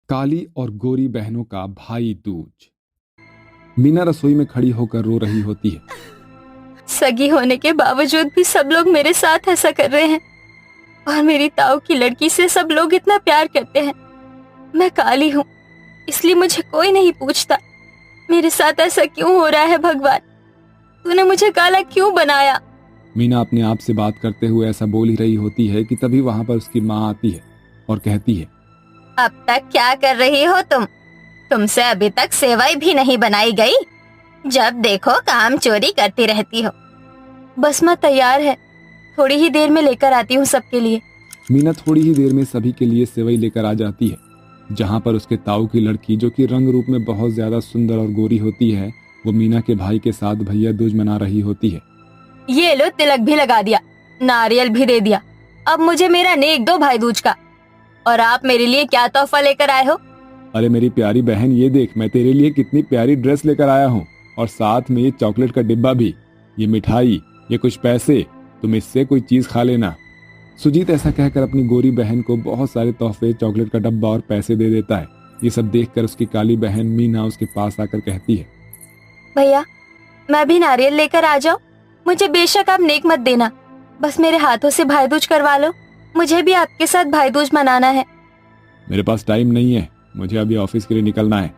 काली और गोरी बहनों का भाई दूज। मीना रसोई में खड़ी होकर रो रही होती है। सगी होने के बावजूद भी सब लोग मेरे साथ ऐसा कर रहे हैं और मेरी ताऊ की लड़की से सब लोग इतना प्यार करते हैं। मैं काली हूँ इसलिए मुझे कोई नहीं पूछता। मेरे साथ ऐसा क्यों हो रहा है भगवान? तूने मुझे काला क्यों बनाया? मीना अपने आप से बात करते हुए ऐसा बोल ही रही होती है कि तभी वहां पर उसकी माँ आती है और कहती है, अब तक क्या कर रही हो तुम? तुमसे अभी तक सेवई भी नहीं बनाई गई। जब देखो काम चोरी करती रहती हो। बस माँ तैयार है, थोड़ी ही देर में लेकर आती हूँ सबके लिए। मीना थोड़ी ही देर में सभी के लिए सेवई लेकर आ जाती है। जहां पर उसके ताऊ की लड़की, जो कि रंग रूप में बहुत ज्यादा सुंदर और गोरी होती है, वो मीना के भाई के साथ भैया दूज मना रही होती है। ये लो, तिलक भी लगा दिया, नारियल भी दे दिया। अब मुझे मेरा नेक दो भाई दूज का। और आप मेरे लिए क्या तोहफा लेकर आए हो? अरे मेरी प्यारी बहन, ये देख, मैं तेरे लिए कितनी प्यारी ड्रेस लेकर आया हूँ, और साथ में ये चॉकलेट का डिब्बा भी, ये मिठाई, ये कुछ पैसे, तुम इससे कोई चीज खा लेना। सुजीत ऐसा कहकर अपनी गोरी बहन को बहुत सारे तोहफे, चॉकलेट का डब्बा और पैसे दे देता है। ये सब देखकर उसकी काली बहन मीना उसके पास आकर कहती है, भैया मैं भी नारियल लेकर आ जाऊं? मुझे बेशक आप नेक मत देना, बस मेरे हाथों से भाई दूज करवा लो। मुझे भी आपके साथ भाई दूज मनाना है। मेरे पास टाइम नहीं है, मुझे अभी ऑफिस के लिए निकलना है।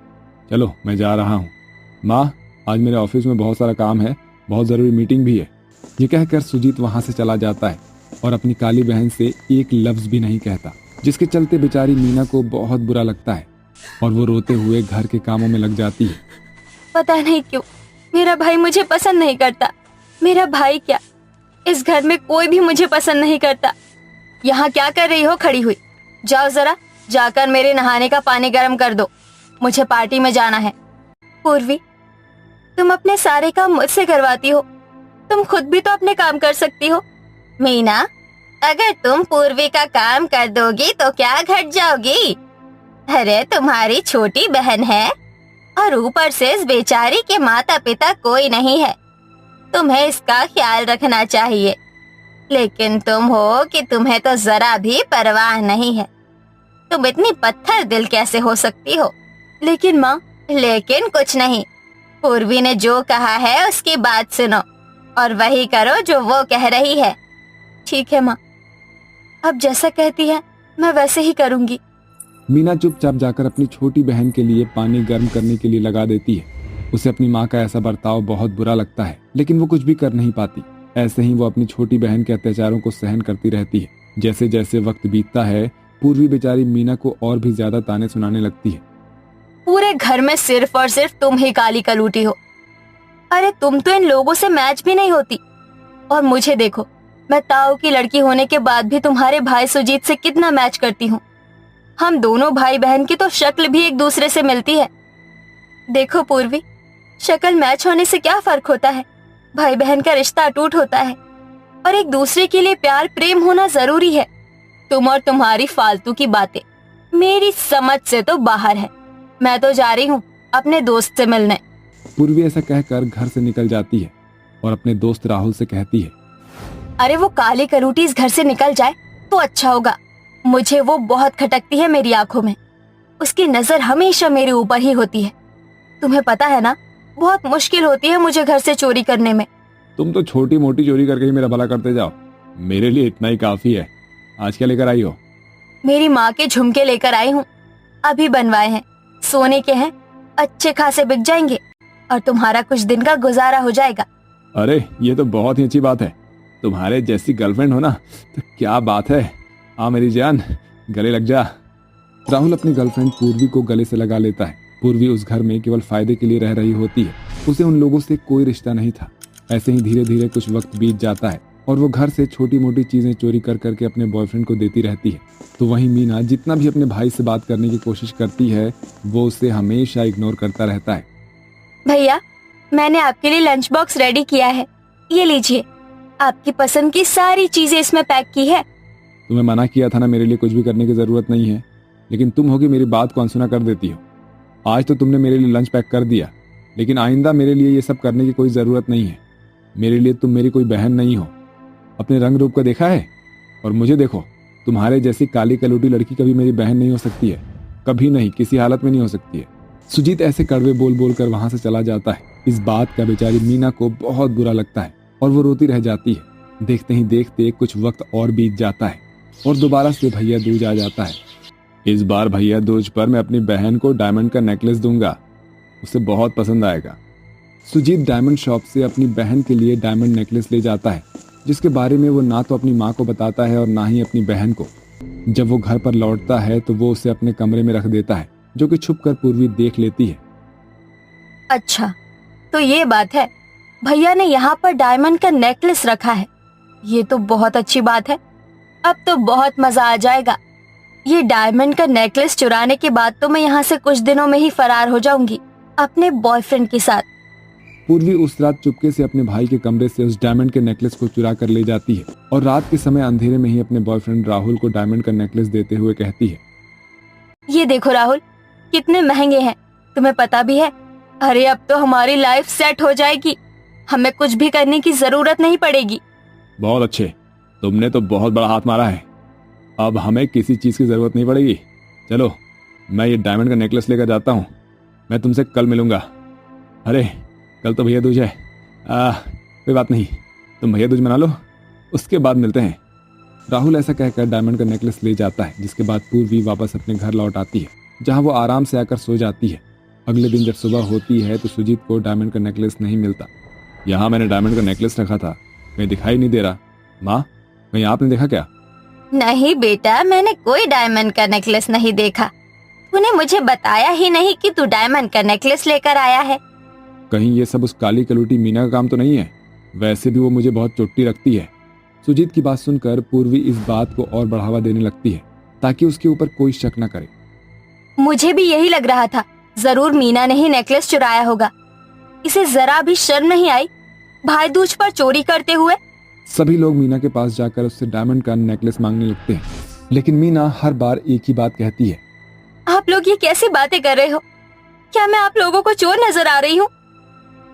चलो मैं जा रहा हूँ। माँ, आज मेरे ऑफिस में बहुत सारा काम है, बहुत जरूरी मीटिंग भी है। ये कहकर सुजीत वहां से चला जाता है और अपनी काली बहन से एक लफ्ज भी नहीं कहता, जिसके चलते बेचारी मीना को बहुत बुरा लगता है और वो रोते हुए घर के कामों में लग जाती है। पता नहीं क्यों मेरा भाई मुझे पसंद नहीं करता। मेरा भाई क्या, इस घर में कोई भी मुझे पसंद नहीं करता। यहाँ क्या कर रही हो खड़ी हुई? जाओ जरा जाकर मेरे नहाने का पानी गर्म कर दो, मुझे पार्टी में जाना है। पूर्वी, तुम अपने सारे काम मुझसे करवाती हो, तुम खुद भी तो अपने काम कर सकती हो। मीना, अगर तुम पूर्वी का काम कर दोगी तो क्या घट जाओगी? अरे तुम्हारी छोटी बहन है और ऊपर से इस बेचारी के माता पिता कोई नहीं है। तुम्हें इसका ख्याल रखना चाहिए, लेकिन तुम हो कि तुम्हें तो जरा भी परवाह नहीं है। तुम इतनी पत्थर दिल कैसे हो सकती हो? लेकिन माँ, लेकिन कुछ नहीं। पूर्वी ने जो कहा है उसकी बात सुनो और वही करो जो वो कह रही है। ठीक है माँ, अब जैसा कहती है मैं वैसे ही करूँगी। मीना चुपचाप जाकर अपनी छोटी बहन के लिए पानी गर्म करने के लिए लगा देती है। उसे अपनी माँ का ऐसा बर्ताव बहुत बुरा लगता है, लेकिन वो कुछ भी कर नहीं पाती। ऐसे ही वो अपनी छोटी बहन के अत्याचारों को सहन करती रहती है। जैसे जैसे वक्त बीतता है, पूर्वी बेचारी मीना को और भी ज्यादा ताने सुनाने लगती है। पूरे घर में सिर्फ और सिर्फ तुम ही काली कलूटी हो। अरे तुम तो इन लोगों से मैच भी नहीं होती। और मुझे देखो, मैं ताऊ की लड़की होने के बाद भी तुम्हारे भाई सुजीत से कितना मैच करती हूँ। हम दोनों भाई बहन की तो शक्ल भी एक दूसरे से मिलती है। देखो पूर्वी, शक्ल मैच होने से क्या फर्क होता है? भाई बहन का रिश्ता अटूट होता है और एक दूसरे के लिए प्यार प्रेम होना जरूरी है। तुम और तुम्हारी फालतू की बातें मेरी समझ से तो बाहर है। मैं तो जा रही हूँ अपने दोस्त से मिलने। पूर्वी ऐसा कहकर घर से निकल जाती है और अपने दोस्त राहुल से कहती है, अरे वो काली कलूटी इस घर से निकल जाए तो अच्छा होगा। मुझे वो बहुत खटकती है मेरी आंखों में। उसकी नजर हमेशा मेरे ऊपर ही होती है। तुम्हें पता है ना, बहुत मुश्किल होती है मुझे घर से चोरी करने में। तुम तो छोटी मोटी चोरी करके ही मेरा भला करते जाओ, मेरे लिए इतना ही काफी है। आज क्या लेकर आई हो? मेरी माँ के झुमके लेकर आई हूँ, अभी बनवाए हैं, सोने के हैं, अच्छे खासे बिक जाएंगे और तुम्हारा कुछ दिन का गुजारा हो जाएगा। अरे ये तो बहुत ही अच्छी बात है। तुम्हारे जैसी गर्लफ्रेंड हो ना तो क्या बात है। आ मेरी जान, गले लग जा। राहुल अपनी गर्लफ्रेंड पूर्वी को गले से लगा लेता है। पूर्वी उस घर में केवल फायदे के लिए रह रही होती है, उसे उन लोगों से कोई रिश्ता नहीं था। ऐसे ही धीरे धीरे कुछ वक्त बीत जाता है और वो घर से छोटी मोटी चीजें चोरी कर करके अपने बॉयफ्रेंड को देती रहती है। तो वहीं मीना जितना भी अपने भाई से बात करने की कोशिश करती है, वो उसे हमेशा इग्नोर करता रहता है। भैया, मैंने आपके लिए लंच बॉक्स रेडी किया है, ये लीजिए। आपकी पसंद की सारी चीजें इसमें पैक की है। तुम्हें मना किया था ना, मेरे लिए कुछ भी करने की जरूरत नहीं है, लेकिन तुम होगी मेरी बात को अनसुना कर देती हो। आज तो तुमने मेरे लिए लंच पैक कर दिया, लेकिन आइंदा मेरे लिए ये सब करने की कोई जरूरत नहीं है। मेरे लिए तुम मेरी कोई बहन नहीं हो। अपने रंग रूप को देखा है? और मुझे देखो, तुम्हारे जैसी काली कलूटी लड़की कभी मेरी बहन नहीं हो सकती है। कभी नहीं, किसी हालत में नहीं हो सकती है। सुजीत ऐसे कड़वे बोल बोल कर वहां से चला जाता है। इस बात का बेचारी मीना को बहुत बुरा लगता है और वो रोती रह जाती है। देखते ही देखते कुछ वक्त और बीत जाता है और दोबारा से भैया दूज आ जाता है। इस बार भैया दूज पर मैं अपनी बहन को डायमंड का नेकलेस दूंगा, उसे बहुत पसंद आएगा। सुजीत डायमंड शॉप से अपनी बहन के लिए डायमंड नेकलेस ले जाता है, जिसके बारे में वो ना तो अपनी माँ को बताता है और ना ही अपनी बहन को। जब वो घर पर लौटता है तो वो उसे अपने कमरे में रख देता है, जो कि छुपकर पूर्वी देख लेती है। अच्छा, तो ये बात है, भैया ने यहाँ पर डायमंड का नेकलेस रखा है। ये तो बहुत अच्छी बात है। अब तो बहुत मजा आ जाएगा। ये डायमंड का नेकलेस चुराने के बाद तो मैं यहाँ से कुछ दिनों में ही फरार हो जाऊंगी अपने बॉयफ्रेंड के साथ। पूर्वी उस रात चुपके से अपने भाई के कमरे से उस डायमंड के नेकलेस को चुरा कर ले जाती है और रात के समय अंधेरे में ही अपने बॉयफ्रेंड राहुल को डायमंड का नेकलेस देते हुए कहती है, ये देखो राहुल, कितने महंगे हैं, तुम्हें पता भी है। अरे अब तो हमारी लाइफ सेट हो जाएगी, हमें कुछ भी करने की जरूरत नहीं पड़ेगी। बहुत अच्छे, तुमने तो बहुत बड़ा हाथ मारा है। अब हमें किसी चीज की जरूरत नहीं पड़ेगी। चलो, मैं ये डायमंड का नेकलेस लेकर जाता हूँ। मैं तुमसे कल मिलूंगा। अरे कल तो भैया दूज है। कोई बात नहीं, तुम भैया दूज मना लो, उसके बाद मिलते हैं। राहुल ऐसा कहकर डायमंड का नेकलेस ले जाता है, जिसके बाद पूर्वी वापस अपने घर लौट आती है, जहां वो आराम से आकर सो जाती है। अगले दिन जब सुबह होती है तो सुजीत को डायमंड का नेकलेस नहीं मिलता। यहाँ मैंने डायमंड का नेकलेस रखा था, कहीं दिखाई नहीं दे रहा। माँ, कहीं आपने देखा क्या? नहीं बेटा, मैंने कोई डायमंड का नेकलेस नहीं देखा। तूने मुझे बताया ही नहीं कि तू डायमंड का नेकलेस लेकर आया है। कहीं ये सब उस काली कलूटी मीना का काम तो नहीं है? वैसे भी वो मुझे बहुत चुट्टी रखती है। सुजीत की बात सुनकर पूर्वी इस बात को और बढ़ावा देने लगती है ताकि उसके ऊपर कोई शक न करे। मुझे भी यही लग रहा था, जरूर मीना ने ही नेकलेस चुराया होगा। इसे जरा भी शर्म नहीं आई भाई दूज पर चोरी करते हुए। सभी लोग मीना के पास जाकर उससे डायमंड का नेकलेस मांगने लगते हैं, लेकिन मीना हर बार एक ही बात कहती है, आप लोग ये कैसी बातें कर रहे हो? क्या मैं आप लोगों को चोर नजर आ रही हूँ?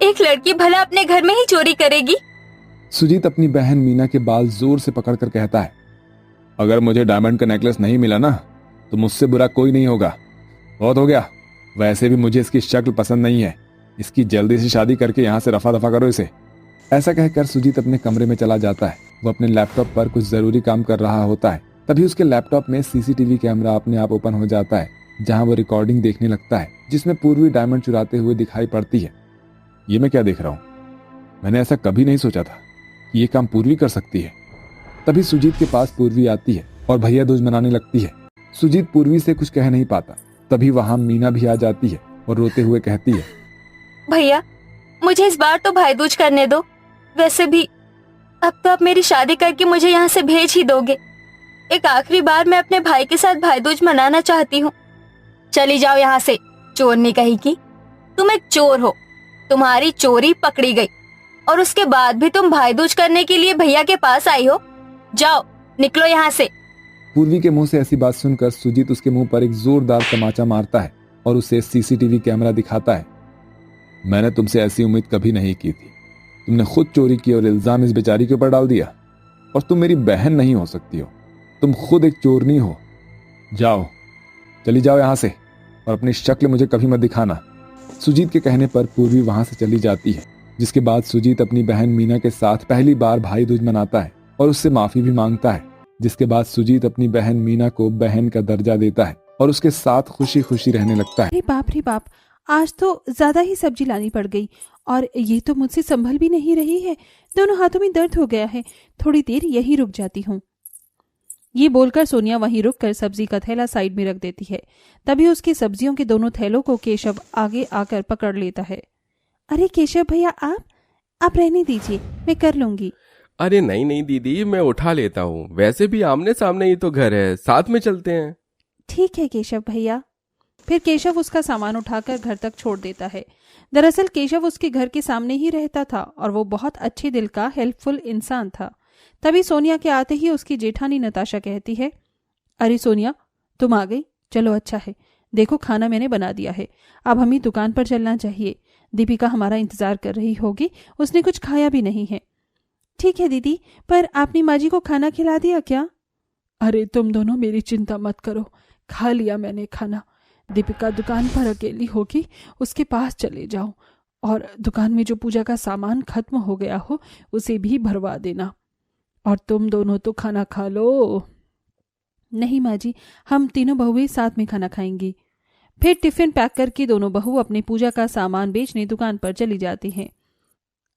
एक लड़की भला अपने घर में ही चोरी करेगी? सुजीत अपनी बहन मीना के बाल जोर से पकड़कर कहता है, अगर मुझे डायमंड का नेकलेस नहीं मिला ना तो मुझसे बुरा कोई नहीं होगा। बहुत हो गया। वैसे भी मुझे इसकी शक्ल पसंद नहीं है। इसकी जल्दी से शादी करके यहाँ से रफा दफा करो इसे। ऐसा कहकर सुजीत अपने कमरे में चला जाता है। वो अपने लैपटॉप पर कुछ जरूरी काम कर रहा होता है। तभी उसके लैपटॉप में सीसीटीवी कैमरा अपने आप ओपन हो जाता है, जहां वो रिकॉर्डिंग देखने लगता है, जिसमें पूर्वी डायमंड चुराते हुए दिखाई पड़ती है। ये मैं क्या देख रहा हूँ? मैंने ऐसा कभी नहीं सोचा था कि ये काम पूर्वी कर सकती है। तभी सुजीत के पास पूर्वी आती है और भैया दूज मनाने लगती है। सुजीत पूर्वी से कुछ कह नहीं पाता। तभी वहां मीना भी आ जाती है और रोते हुए कहती है, भैया मुझे इस बार तो भाई दूज करने दो। वैसे भी अब तो आप मेरी शादी करके मुझे यहाँ से भेज ही दोगे। एक आखिरी बार मैं अपने भाई के साथ भाई दूज मनाना चाहती हूँ। चली जाओ यहाँ से, चोरनी कहीं की। तुम एक चोर हो, तुम्हारी चोरी पकड़ी गई और उसके बाद भी तुम भाई दूज करने के लिए भैया के पास आई हो। जाओ, निकलो यहाँ से। पूर्वी के मुंह से ऐसी बात सुनकर सुजीत उसके मुंह पर एक जोरदार तमाचा मारता है और उसे सीसीटीवी कैमरा दिखाता है। मैंने तुमसे ऐसी उम्मीद कभी नहीं की थी। तुमने खुद चोरी की और इल्जाम इस बेचारी के ऊपर डाल दिया। और तुम मेरी बहन नहीं हो सकती हो, तुम खुद एक चोरनी हो। जाओ, चली जाओ यहाँ से और अपनी शक्ल मुझे कभी मत दिखाना। सुजीत के कहने पर पूर्वी वहां से चली जाती है, जिसके बाद सुजीत अपनी बहन मीना के साथ पहली बार भाई दूज मनाता है और उससे माफी भी मांगता है। जिसके बाद सुजीत अपनी बहन मीना को बहन का दर्जा देता है और उसके साथ खुशी खुशी रहने लगता है। अरे बाप रे बाप, आज तो ज्यादा ही सब्जी लानी पड़ गई और ये तो मुझसे संभल भी नहीं रही है। दोनों हाथों में दर्द हो गया है, थोड़ी देर यही रुक जाती हूँ। ये बोलकर सोनिया वहीं रुककर सब्जी का थैला साइड में रख देती है। तभी उसकी सब्जियों के दोनों थैलों को केशव आगे आकर पकड़ लेता है। अरे केशव भैया, आप रहने दीजिए, मैं कर लूंगी। अरे नहीं नहीं दीदी, मैं उठा लेता हूँ। वैसे भी आमने सामने ही तो घर है, साथ में चलते हैं। ठीक है केशव भैया। फिर केशव उसका सामान उठाकर घर तक छोड़ देता है। दरअसल केशव उसके घर के सामने ही रहता था और वो बहुत अच्छे दिल का हेल्पफुल इंसान था। तभी सोनिया के आते ही उसकी जेठानी नताशा कहती है, अरे सोनिया, तुम आ गई, चलो अच्छा है। देखो खाना मैंने बना दिया है, अब हमें दुकान पर चलना चाहिए। दीपिका हमारा इंतजार कर रही होगी, उसने कुछ खाया भी नहीं है। ठीक है दीदी, पर आपने माँ जी को खाना खिला दिया क्या? अरे तुम दोनों मेरी चिंता मत करो, खा लिया मैंने खाना। दीपिका दुकान पर अकेली होगी, उसके पास चले जाओ और दुकान में जो पूजा का सामान खत्म हो गया हो उसे भी भरवा देना। और तुम दोनों तो खाना खा लो। नहीं माँ जी, हम तीनों बहुएं साथ में खाना खाएंगी। फिर टिफिन पैक करके दोनों बहू अपने पूजा का सामान बेचने दुकान पर चली जाती हैं।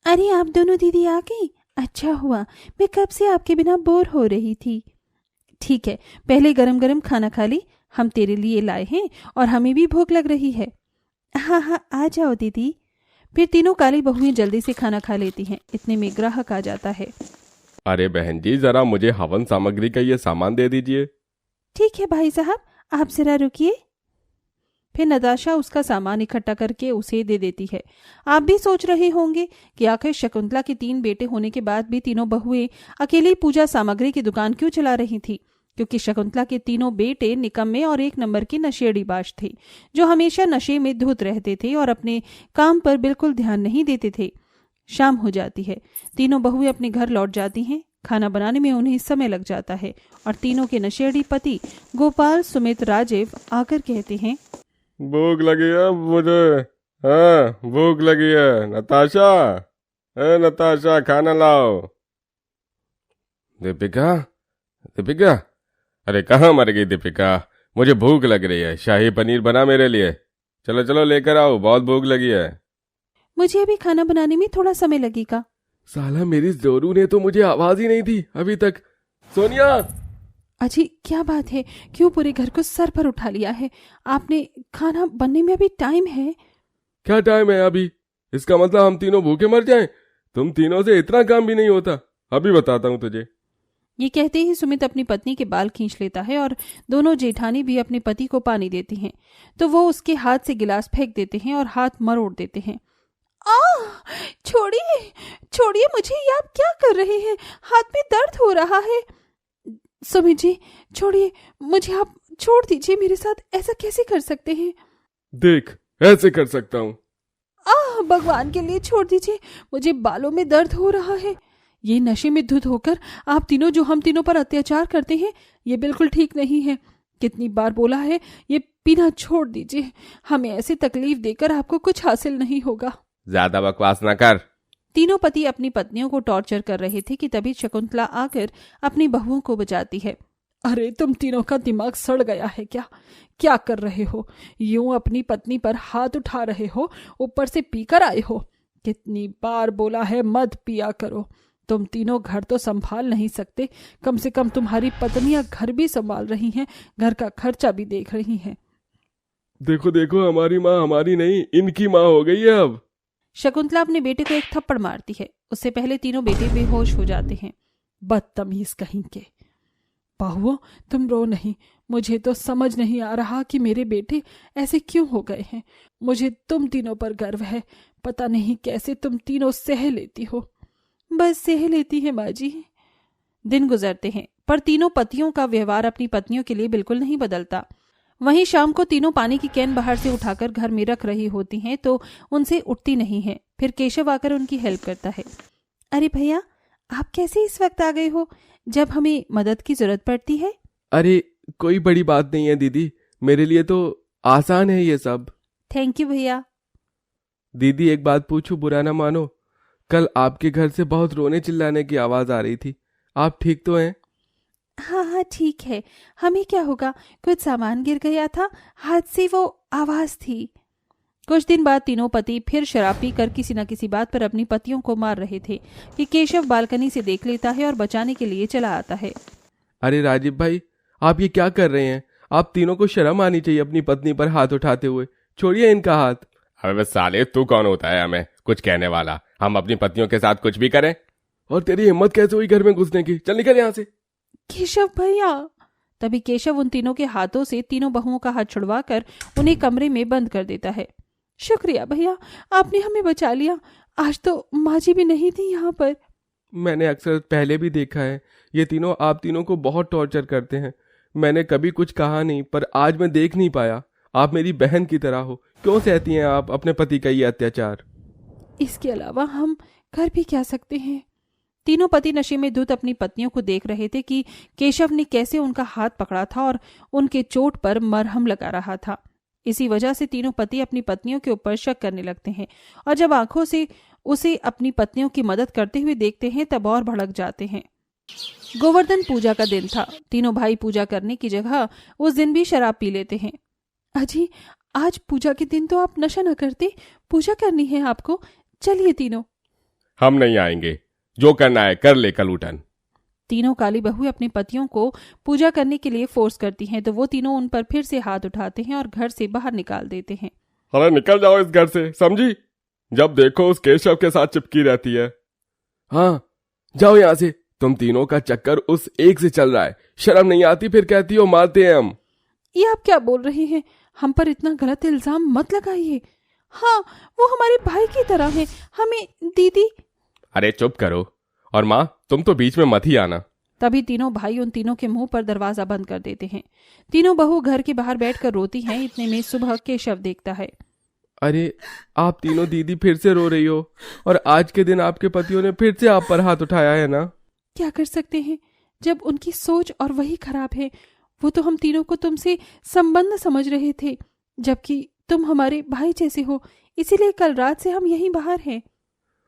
अरे आप दोनों दीदी आ गई, अच्छा हुआ, मैं कब से आपके बिना बोर हो रही थी। ठीक है, पहले गरम गरम खाना खा ली, हम तेरे लिए लाए हैं और हमें भी भूख लग रही है। हाँ हाँ आ जाओ दीदी। फिर तीनों काली बहुएं जल्दी से खाना खा लेती हैं। इतने में ग्राहक आ जाता है। अरे बहन जी, जरा मुझे हवन सामग्री का ये सामान दे दीजिए। ठीक है भाई साहब, आप जरा रुकिए। फिर नताशा उसका सामान इकट्ठा करके उसे दे देती है। आप भी सोच रहे होंगे कि आखिर शकुंतला के 3 बेटे होने के बाद भी तीनों बहुएं अकेली पूजा सामग्री की दुकान क्यों चला रही थी। क्योंकि शकुंतला के तीनों बेटे निकम्मे और 1 नंबर की नशेड़ीबाज थे, जो हमेशा नशे में धुत रहते थे और अपने काम पर बिल्कुल ध्यान नहीं देते थे। शाम हो जाती है, तीनों बहुएं अपने घर लौट जाती हैं। खाना बनाने में उन्हें समय लग जाता है और तीनों के नशेड़ी पति गोपाल, सुमित, राजीव आकर कहते हैं, भूख लगी है मुझे। हाँ भूख लगी है। नताशा, नताशा खाना लाओ। दीपिका, दीपिका, अरे कहाँ मर गई दीपिका? मुझे भूख लग रही है, शाही पनीर बना मेरे लिए। चलो चलो लेकर आओ, बहुत भूख लगी है। मुझे अभी खाना बनाने में थोड़ा समय लगेगा। साला मेरी जोरू ने तो मुझे आवाज ही नहीं दी अभी तक। सोनिया, अजी क्या बात है, क्यों पूरे घर को सर पर उठा लिया है? आपने खाना बनने में अभी टाइम है। क्या टाइम है अभी? इसका मतलब हम तीनों भूखे मर जाएं? तुम तीनों से इतना काम भी नहीं होता। अभी बताता हूँ तुझे। ये कहते ही सुमित अपनी पत्नी के बाल खींच लेता है और दोनों जेठानी भी अपने पति को पानी देती हैं, तो वो उसके हाथ से गिलास फेंक देते हैं और हाथ मरोड़ देते हैं। छोड़िए छोड़िए मुझे, ये आप क्या कर रहे हैं? हाथ में दर्द हो रहा है। सुमित जी छोड़िए मुझे, आप छोड़ दीजिए, मेरे साथ ऐसा कैसे कर सकते हैं? देख ऐसे कर सकता हूँ। भगवान के लिए छोड़ दीजिए, मुझे बालों में दर्द हो रहा है। ये नशे में धुत होकर आप तीनों जो हम तीनों पर अत्याचार करते हैं, ये बिल्कुल ठीक नहीं है। कितनी बार बोला है ये पीना छोड़ दीजिए। हमें ऐसे तकलीफ देकर आपको कुछ हासिल नहीं होगा। ज्यादा बकवास ना कर। तीनों पति अपनी पत्नियों को टॉर्चर कर रहे थे कि तभी शकुंतला आकर अपनी बहुओं को बचाती है। अरे तुम तीनों का दिमाग सड़ गया है क्या? क्या कर रहे हो? यूं अपनी पत्नी पर हाथ उठा रहे हो, ऊपर से पीकर आए हो। कितनी बार बोला है मत पिया करो। तुम तीनों घर तो संभाल नहीं सकते, कम से कम तुम्हारी पत्नियां घर भी संभाल रही हैं, घर का खर्चा भी देख रही हैं। देखो देखो, हमारी माँ हमारी नहीं इनकी माँ हो गई है अब। शकुंतला अपने बेटे को एक थप्पड़ मारती है। उससे पहले तीनों बेटे बेहोश हो जाते हैं। बदतमीज कहीं के। बहुओं तुम रो नहीं, मुझे तो समझ नहीं आ रहा कि मेरे बेटे ऐसे क्यों हो गए हैं। मुझे तुम तीनों पर गर्व है, पता नहीं कैसे तुम तीनों सह लेती हो। बस सह लेती है माँ जी। दिन गुजरते हैं पर तीनों पतियों का व्यवहार अपनी पत्नियों के लिए बिल्कुल नहीं बदलता। वहीं शाम को तीनों पानी की कैन बाहर से उठाकर घर में रख रही होती हैं तो उनसे उठती नहीं है। फिर केशव आकर उनकी हेल्प करता है। अरे भैया आप कैसे इस वक्त आ गए हो, जब हमें मदद की जरूरत पड़ती है? अरे कोई बड़ी बात नहीं है दीदी, मेरे लिए तो आसान है ये सब। थैंक यू भैया। दीदी एक बात पूछूं, बुरा ना मानो। कल आपके घर से बहुत रोने चिल्लाने की आवाज आ रही थी, आप ठीक तो हैं? हाँ हाँ ठीक है, हमें क्या होगा, कुछ सामान गिर गया था, हाथ से वो आवाज थी। कुछ दिन बाद तीनों पति फिर शराब पीकर किसी न किसी बात पर अपनी पतियों को मार रहे थे कि केशव बालकनी से देख लेता है और बचाने के लिए चला आता है। अरे राजीव भाई, आप ये क्या कर रहे हैं? आप तीनों को शर्म आनी चाहिए अपनी पत्नी पर हाथ उठाते हुए। छोड़िए इनका हाथ। अबे बस साले, तू कौन होता है हमें कुछ कहने वाला? हम अपनी पत्नियों के साथ कुछ भी करें? और तेरी हिम्मत कैसे हुई घर में घुसने की? चल निकल यहाँ से। केशव भैया। तभी केशव उन तीनों के हाथों से तीनों बहुओं का हाथ छुड़वाकर उन्हें कमरे में बंद कर देता है। शुक्रिया भैया, आपने हमें बचा लिया। आज तो माँ जी भी नहीं थी यहाँ पर। मैंने अक्सर पहले भी देखा है, ये तीनों आप तीनों को बहुत टॉर्चर करते हैं। मैंने कभी कुछ कहा नहीं, पर आज मैं देख नहीं पाया। आप मेरी बहन की तरह हो, क्यों सहती हैं आप अपने पति का ये अत्याचार? इसके अलावा हम कर भी क्या सकते हैं? तीनों पति नशे में धुत अपनी पत्नियों को देख रहे थे कि केशव ने कैसे उनका हाथ पकड़ा था और उनके चोट पर मरहम लगा रहा था। इसी वजह से तीनों पति अपनी पत्नियों के ऊपर शक करने लगते हैं और जब आंखों से उसे अपनी पत्नियों की मदद करते हुए देखते हैं तब और भड़क जाते हैं। गोवर्धन पूजा का दिन था। तीनों भाई पूजा करने की जगह उस दिन भी शराब पी लेते हैं। अजी, आज पूजा के दिन तो आप नशा न करते, पूजा करनी है आपको, चलिए तीनों। हम नहीं आएंगे, जो करना है कर ले कलूटन। तीनों काली बहुएं अपने पतियों को पूजा करने के लिए फोर्स करती हैं तो वो तीनों उन पर फिर से हाथ उठाते हैं और घर से बाहर निकाल देते हैं। अरे निकल जाओ इस घर से, समझी? जब देखो उस केशव के साथ चिपकी रहती है। हाँ, जाओ यहाँ से। तुम तीनों का चक्कर उस एक से चल रहा है, शर्म नहीं आती? फिर कहती हो मारते हैं हम। ये आप क्या बोल रहे हैं? हम पर इतना गलत इल्जाम मत लगाइए। हाँ, वो हमारे भाई की तरह हैं, हमें दीदी। अरे चुप करो, और माँ तुम तो बीच में मत ही आना। तभी तीनों भाई उन तीनों के मुंह पर दरवाजा बंद कर देते हैं। तीनों बहू घर के बाहर बैठकर रोती हैं। इतने में सुबह केशव देखता है। अरे आप तीनों दीदी फिर से रो रही हो, और आज के दिन आपके पतियों ने फिर से आप पर हाथ उठाया है ना? क्या कर सकते हैं, जब उनकी सोच और वही खराब है। वो तो हम तीनों को तुमसे संबंध समझ रहे थे, जबकि तुम हमारे भाई जैसे हो, इसीलिए कल रात से हम यहीं बाहर हैं।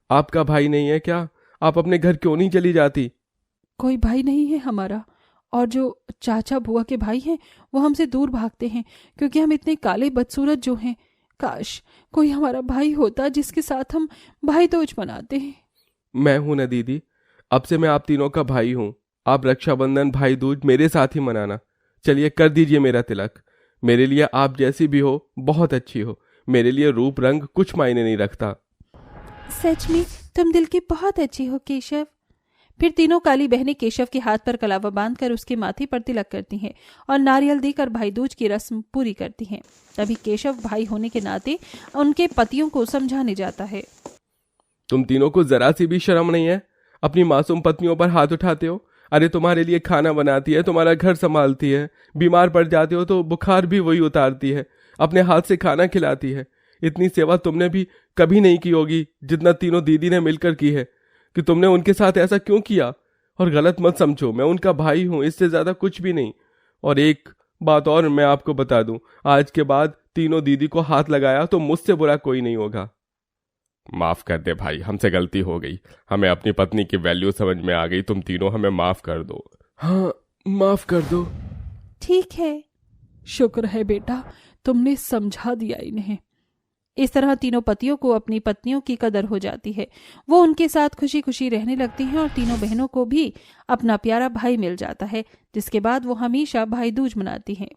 आपका भाई नहीं है क्या? आप अपने घर क्यों नहीं चली जाती? कोई भाई नहीं है हमारा, और जो चाचा बुआ के भाई हैं वो हमसे दूर भागते हैं क्योंकि हम इतने काले बदसूरत जो हैं। काश कोई हमारा भाई होता जिसके साथ हम भाई दूज मनाते हैं। मैं हूं ना दीदी, अब से मैं आप तीनों का भाई हूं। आप रक्षाबंधन भाई दूज मेरे साथ ही मनाना। चलिए कर दीजिए मेरा तिलक। मेरे लिए आप जैसी भी हो बहुत अच्छी हो। मेरे लिए रूप रंग कुछ मायने नहीं रखता। सच में तुम दिल की बहुत अच्छी हो केशव। फिर तीनों काली बहनें केशव के हाथ पर कलावा बांधकर उसके माथे पर तिलक करती हैं और नारियल देकर भाई दूज की रस्म पूरी करती हैं। तभी केशव भाई होने के नाते उनके पतियों को समझाने जाता है। तुम तीनों को जरा सी भी शर्म नहीं है? अपनी मासूम पत्नियों पर हाथ उठाते हो। अरे तुम्हारे लिए खाना बनाती है, तुम्हारा घर संभालती है, बीमार पड़ जाते हो तो बुखार भी वही उतारती है, अपने हाथ से खाना खिलाती है। इतनी सेवा तुमने भी कभी नहीं की होगी जितना तीनों दीदी ने मिलकर की है। कि तुमने उनके साथ ऐसा क्यों किया? और गलत मत समझो, मैं उनका भाई हूं, इससे ज्यादा कुछ भी नहीं। और एक बात और मैं आपको बता दूं, आज के बाद तीनों दीदी को हाथ लगाया तो मुझसे बुरा कोई नहीं होगा। माफ कर दे भाई, हमसे गलती हो गई। हमें अपनी पत्नी की वैल्यू समझ में आ गई। तुम तीनों हमें माफ कर दो। हाँ, माफ कर दो। ठीक है, शुक्र है बेटा, तुमने समझा दिया इन्हें। इस तरह तीनों पतियों को अपनी पत्नियों की कदर हो जाती है। वो उनके साथ खुशी खुशी रहने लगती हैं और तीनों बहनों को भी अपना प्यारा भाई मिल जाता है, जिसके बाद वो हमेशा भाई दूज मनाती हैं।